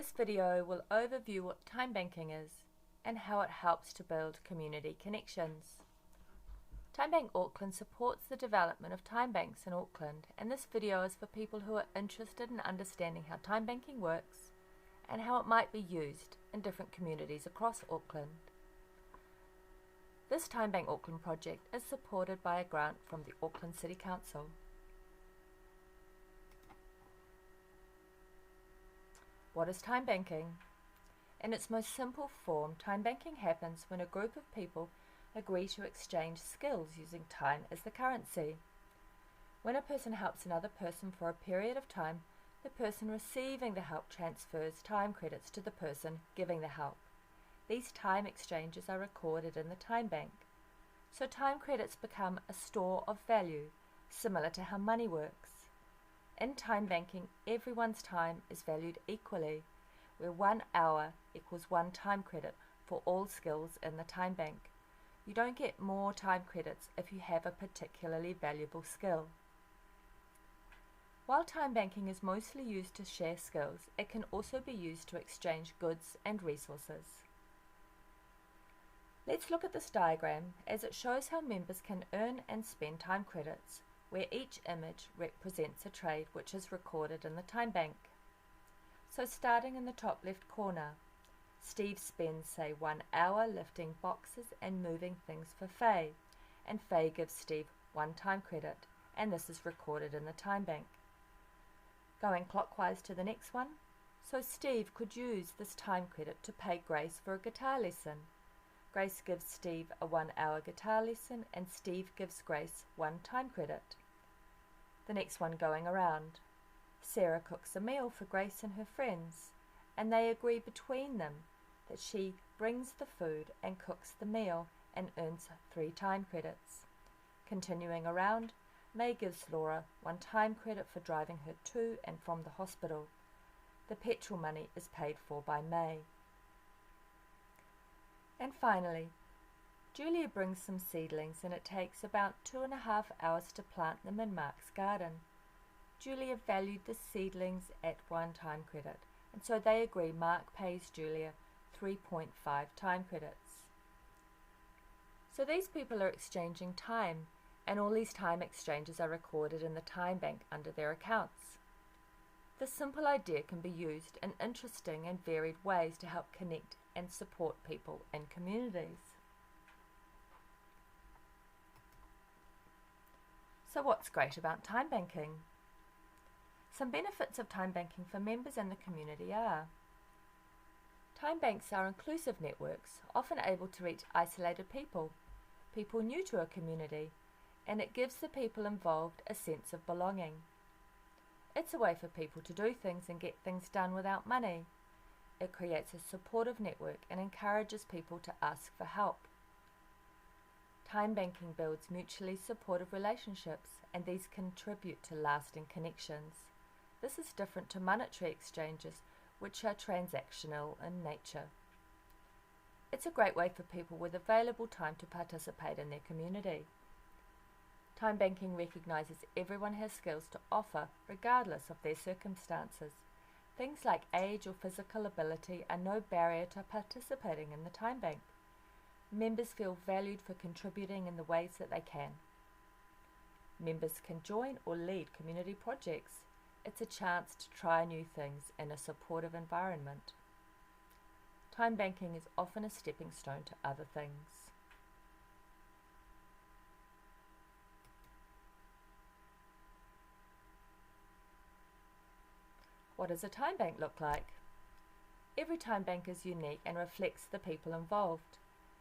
This video will overview what time banking is and how it helps to build community connections. Timebank Auckland supports the development of time banks in Auckland, and this video is for people who are interested in understanding how time banking works and how it might be used in different communities across Auckland. This Timebank Auckland project is supported by a grant from the Auckland City Council. What is time banking? In its most simple form, time banking happens when a group of people agree to exchange skills using time as the currency. When a person helps another person for a period of time, the person receiving the help transfers time credits to the person giving the help. These time exchanges are recorded in the time bank. So time credits become a store of value, similar to how money works. In time banking, everyone's time is valued equally, where 1 hour equals 1 time credit for all skills in the time bank. You don't get more time credits if you have a particularly valuable skill. While time banking is mostly used to share skills, it can also be used to exchange goods and resources. Let's look at this diagram as it shows how members can earn and spend time credits, where each image represents a trade which is recorded in the time bank. So starting in the top left corner, Steve spends, say, 1 hour lifting boxes and moving things for Faye, and Faye gives Steve 1 time credit, and this is recorded in the time bank. Going clockwise to the next one, so Steve could use this time credit to pay Grace for a guitar lesson. Grace gives Steve a 1 hour guitar lesson, and Steve gives Grace 1 time credit. The next one going around, Sarah cooks a meal for Grace and her friends, and they agree between them that she brings the food and cooks the meal and earns 3 time credits. Continuing around, May gives Laura 1 time credit for driving her to and from the hospital. The petrol money is paid for by May. And finally, Julia brings some seedlings, and it takes about 2.5 hours to plant them in Mark's garden. Julia valued the seedlings at 1 time credit, and so they agree Mark pays Julia 3.5 time credits. So these people are exchanging time, and all these time exchanges are recorded in the time bank under their accounts. This simple idea can be used in interesting and varied ways to help connect and support people and communities. So what's great about time banking? Some benefits of time banking for members and the community are: time banks are inclusive networks, often able to reach isolated people new to a community, and it gives the people involved a sense of belonging. It's a way for people to do things and get things done without money. It creates a supportive network and encourages people to ask for help. Time banking builds mutually supportive relationships, and these contribute to lasting connections. This is different to monetary exchanges, which are transactional in nature. It's a great way for people with available time to participate in their community. Time banking recognises everyone has skills to offer regardless of their circumstances. Things like age or physical ability are no barrier to participating in the time bank. Members feel valued for contributing in the ways that they can. Members can join or lead community projects. It's a chance to try new things in a supportive environment. Time banking is often a stepping stone to other things. What does a time bank look like? Every time bank is unique and reflects the people involved.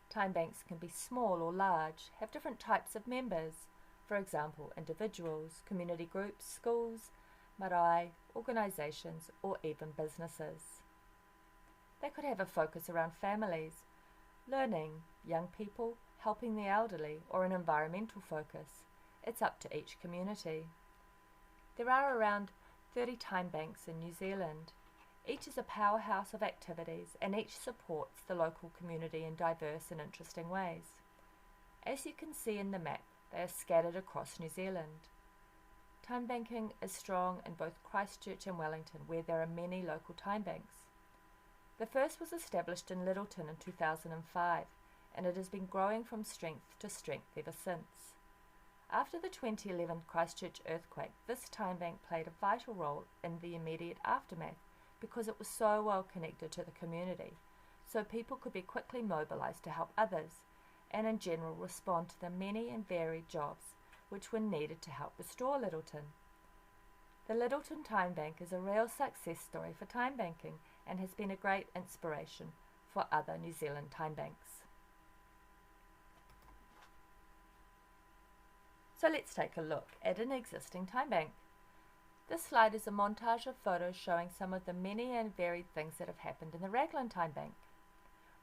Time banks can be small or large, have different types of members, for example, individuals, community groups, schools, marae, organisations, or even businesses. They could have a focus around families, learning, young people, helping the elderly, or an environmental focus. It's up to each community. There are around 30 time banks in New Zealand. Each is a powerhouse of activities, and each supports the local community in diverse and interesting ways. As you can see in the map, they are scattered across New Zealand. Time banking is strong in both Christchurch and Wellington, where there are many local time banks. The first was established in Littleton in 2005, and it has been growing from strength to strength ever since. After the 2011 Christchurch earthquake, this time bank played a vital role in the immediate aftermath because it was so well connected to the community, so people could be quickly mobilised to help others, and in general respond to the many and varied jobs which were needed to help restore Littleton. The Littleton Time Bank is a real success story for time banking and has been a great inspiration for other New Zealand time banks. So let's take a look at an existing time bank. This slide is a montage of photos showing some of the many and varied things that have happened in the Raglan Time Bank.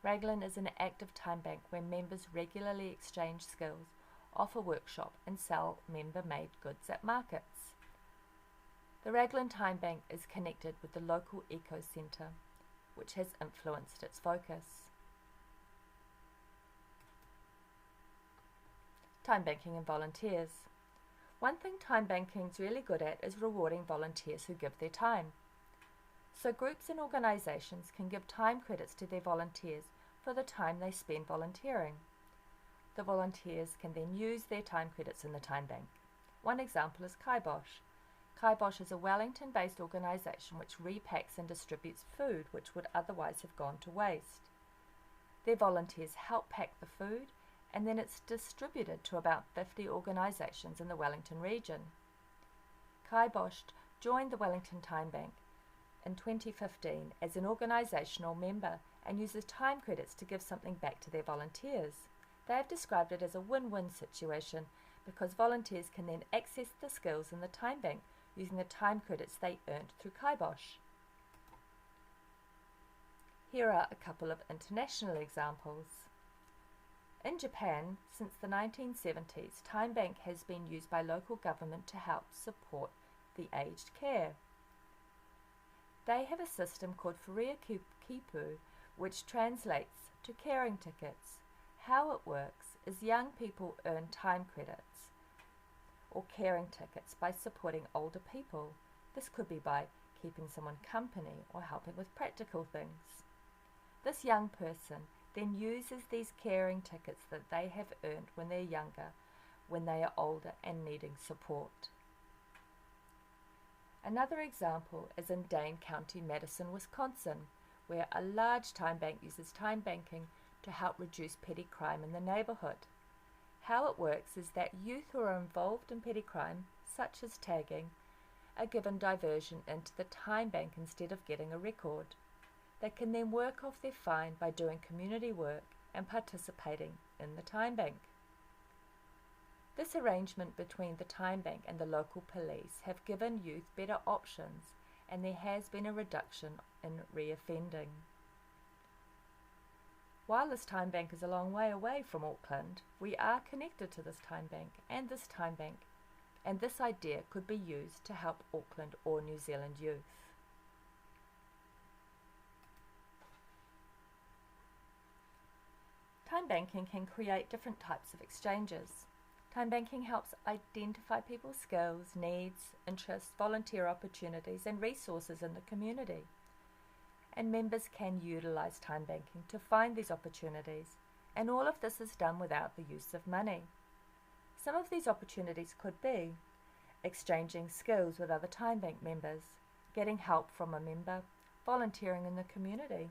Raglan is an active time bank where members regularly exchange skills, offer workshop and sell member-made goods at markets. The Raglan Time Bank is connected with the local eco centre, which has influenced its focus. Time banking and volunteers. One thing time banking is really good at is rewarding volunteers who give their time. So groups and organisations can give time credits to their volunteers for the time they spend volunteering. The volunteers can then use their time credits in the time bank. One example is Kibosh. Kibosh is a Wellington-based organisation which repacks and distributes food which would otherwise have gone to waste. Their volunteers help pack the food, and then it's distributed to about 50 organisations in the Wellington region. Kibosh joined the Wellington Time Bank in 2015 as an organisational member and uses time credits to give something back to their volunteers. They have described it as a win-win situation because volunteers can then access the skills in the time bank using the time credits they earned through Kibosh. Here are a couple of international examples. In Japan, since the 1970s, Time Bank has been used by local government to help support the aged care. They have a system called Furia Kipu, which translates to caring tickets. How it works is young people earn time credits or caring tickets by supporting older people. This could be by keeping someone company or helping with practical things. This young person then uses these caring tickets that they have earned when they're younger, when they are older and needing support. Another example is in Dane County, Madison, Wisconsin, where a large time bank uses time banking to help reduce petty crime in the neighbourhood. How it works is that youth who are involved in petty crime, such as tagging, are given diversion into the time bank instead of getting a record. They can then work off their fine by doing community work and participating in the time bank. This arrangement between the time bank and the local police have given youth better options, and there has been a reduction in reoffending. While this time bank is a long way away from Auckland, we are connected to this time bank, and this idea could be used to help Auckland or New Zealand youth. Time banking can create different types of exchanges. Time banking helps identify people's skills, needs, interests, volunteer opportunities and resources in the community. And members can utilise time banking to find these opportunities, and all of this is done without the use of money. Some of these opportunities could be exchanging skills with other time bank members, getting help from a member, volunteering in the community,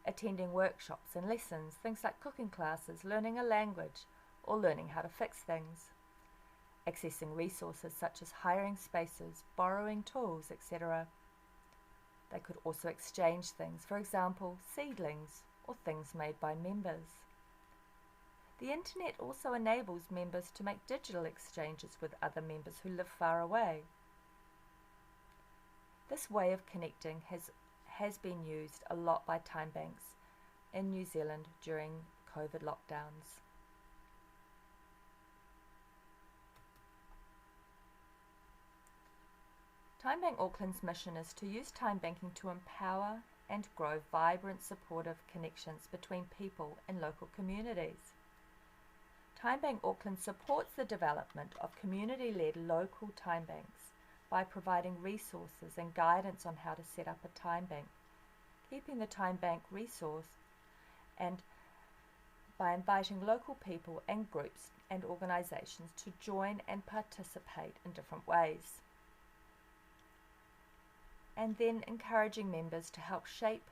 attending workshops and lessons, things like cooking classes, learning a language, or learning how to fix things, accessing resources such as hiring spaces, borrowing tools, etc. They could also exchange things, for example, seedlings or things made by members. The internet also enables members to make digital exchanges with other members who live far away. This way of connecting has been used a lot by time banks in New Zealand during COVID lockdowns. Time Bank Auckland's mission is to use time banking to empower and grow vibrant, supportive connections between people in local communities. Time Bank Auckland supports the development of community-led local time banks by providing resources and guidance on how to set up a time bank keeping the time bank resource, and by inviting local people and groups and organisations to join and participate in different ways. And then encouraging members to help shape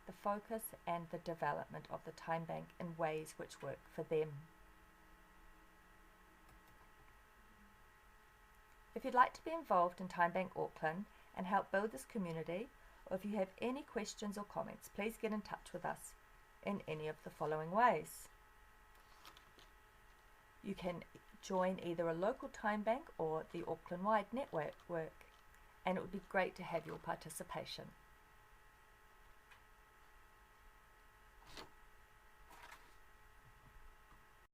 the focus and the development of the time bank in ways which work for them. If you'd like to be involved in Time Bank Auckland and help build this community, or if you have any questions or comments, please get in touch with us in any of the following ways. You can join either a local time bank or the Auckland-wide network, and it would be great to have your participation.